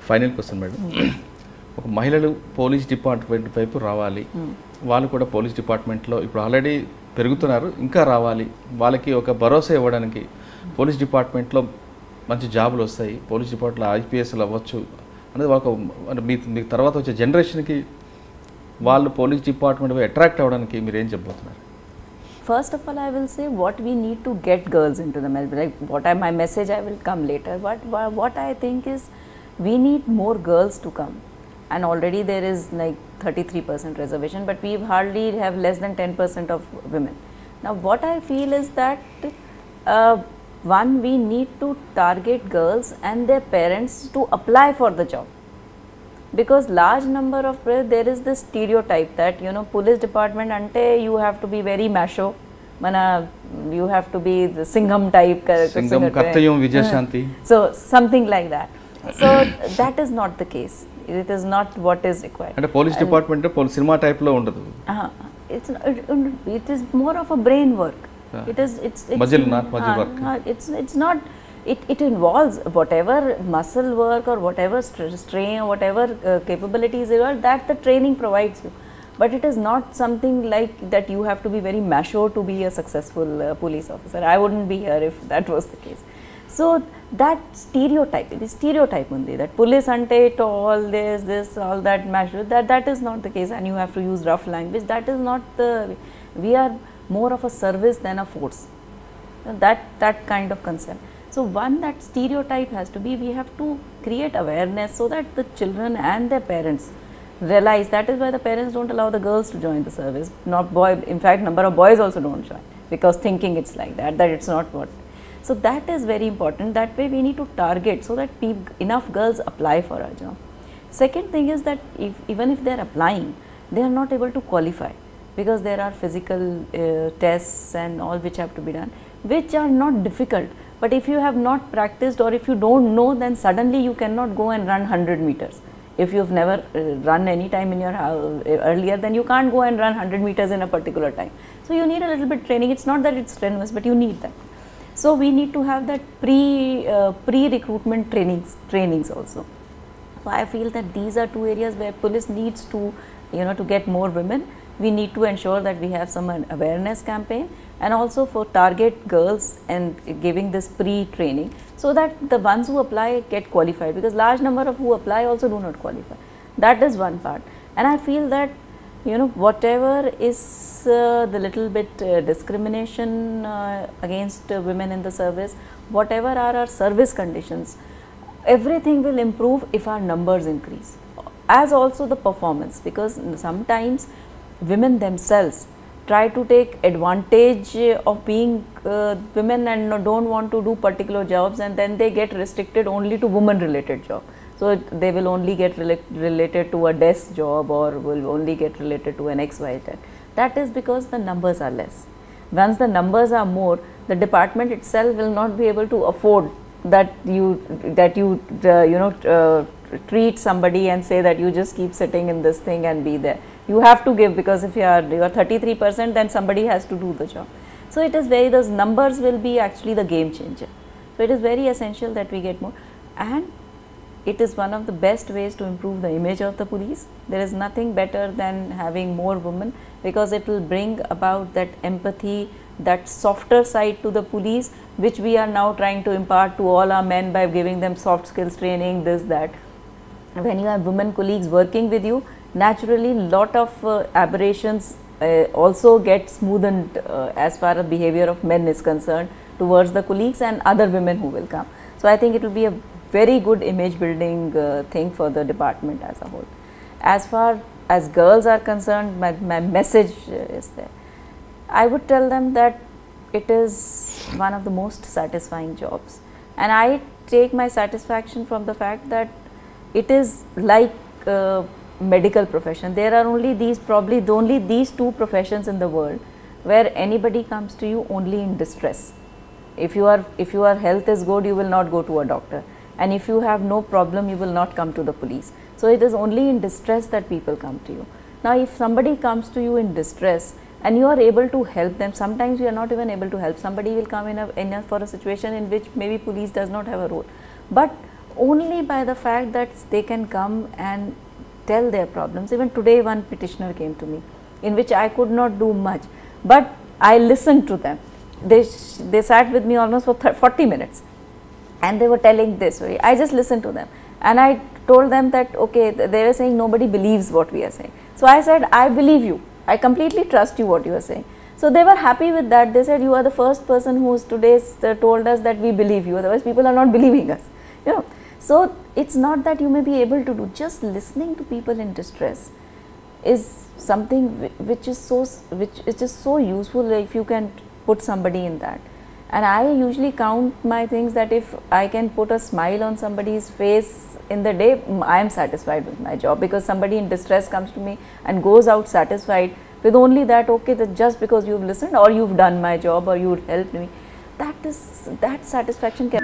Final question madam, ఒక మహిళలు police department వైపు రావాలి, వాళ్ళు కూడా పోలీస్ డిపార్ట్మెంట్లో ఇప్పుడు ఆల్రెడీ పెరుగుతున్నారు, ఇంకా రావాలి, వాళ్ళకి ఒక భరోసా ఇవ్వడానికి పోలీస్ డిపార్ట్మెంట్లో మంచి జాబులు వస్తాయి, పోలీస్ డిపార్ట్మెంట్లో ఐపీఎస్లు అవ్వచ్చు అనేది ఒక మీ తర్వాత వచ్చే జనరేషన్కి వాళ్ళు పోలీస్ డిపార్ట్మెంట్ అట్రాక్ట్ అవ్వడానికి మీరు ఏం చెప్పబోతున్నారు? First of all, I will say what we need to get girls into the military. Like my message I will come later. What I think is we need more girls to come, and already there is like 33% reservation, but we hardly have less than 10% of women. Now what I feel is that one, we need to target girls and their parents to apply for the job, because large number of there is this stereotype that police department ante you have to be very macho, you have to be the singham type, singham kattayam vijayashanti, so something like that. So that is not the case, it is not what is required. And police department cinema type lo undadu, it is more of a brain work. It's muscle, not muscle work. It's not. It involves whatever muscle work or whatever strain or whatever capabilities there are, that the training provides you. But it is not something like that you have to be very macho to be a successful police officer. I wouldn't be here if that was the case. So that stereotype, the stereotype undi that police ante all this all that macho, that is not the case, and you have to use rough language. That is not the. We are more of a service than a force. That kind of concept. So one, that stereotype has to be, we have to create awareness so that the children and their parents realize. That is why the parents don't allow the girls to join the service, not boy. In fact, number of boys also don't join, because thinking it's like that it's not what. So that is very important. That way we need to target so that enough girls apply for our job. Second thing is that even if they are applying, they are not able to qualify, because there are physical tests and all which have to be done, which are not difficult. But if you have not practiced, or if you don't know, then suddenly you cannot go and run 100 meters. If you've never run any time in your earlier, then you can't go and run 100 meters in a particular time. So you need a little bit training. It's not that it's strenuous, but you need that. So we need to have that pre-recruitment trainings also. So I feel that these are two areas where police needs to, to get more women. We need to ensure that we have some awareness campaign, and also for target girls and giving this pre-training, so that the ones who apply get qualified, because large number of who apply also do not qualify. That is one part. And I feel that whatever is the little bit discrimination against women in the service, whatever are our service conditions, everything will improve if our numbers increase, as also the performance, because sometimes women themselves try to take advantage of being women and don't want to do particular jobs, and then they get restricted only to women related job. So they will only get related to a desk job, or will only get related to an XYZ. That is because the numbers are less. Once the numbers are more, the department itself will not be able to afford that you treat somebody and say that you just keep sitting in this thing and be there. You have to give, because if you are 33%, then somebody has to do the job. So it is those numbers will be actually the game changer. So it is very essential that we get more, and it is one of the best ways to improve the image of the police. There is nothing better than having more women, because it will bring about that empathy, that softer side to the police, which we are now trying to impart to all our men by giving them soft skills training, this, that. When you have women colleagues working with you, naturally lot of aberrations also get smoothened as far as behavior of men is concerned towards the colleagues and other women who will come. So I think it will be a very good image building thing for the department as a whole. As far as girls are concerned, my message is there. I would tell them that it is one of the most satisfying jobs, and I take my satisfaction from the fact that it is like medical profession. There are only these two professions in the world where anybody comes to you only in distress. If your health is good, you will not go to a doctor, and if you have no problem, you will not come to the police. So it is only in distress that people come to you. Now if somebody comes to you in distress and you are able to help them, sometimes you are not even able to help. Somebody will come for a situation in which maybe police does not have a role, but only by the fact that they can come and tell their problems. Even today one petitioner came to me, in which I could not do much, but I listened to them. They sat with me almost for 40 minutes and they were telling this way. I just listened to them and I told them that okay, they were saying nobody believes what we are saying. So I said, I believe you, I completely trust you what you are saying. So they were happy with that. They said, you are the first person who's today told us that we believe you, otherwise people are not believing us, you know. So it's not that you may be able to do, just listening to people in distress is something which is so useful if you can put somebody in that. And I usually count my things that if I can put a smile on somebody's face in the day, I am satisfied with my job, because somebody in distress comes to me and goes out satisfied with only that, okay, that just because you've listened or you've done my job or you'd helped me, that satisfaction can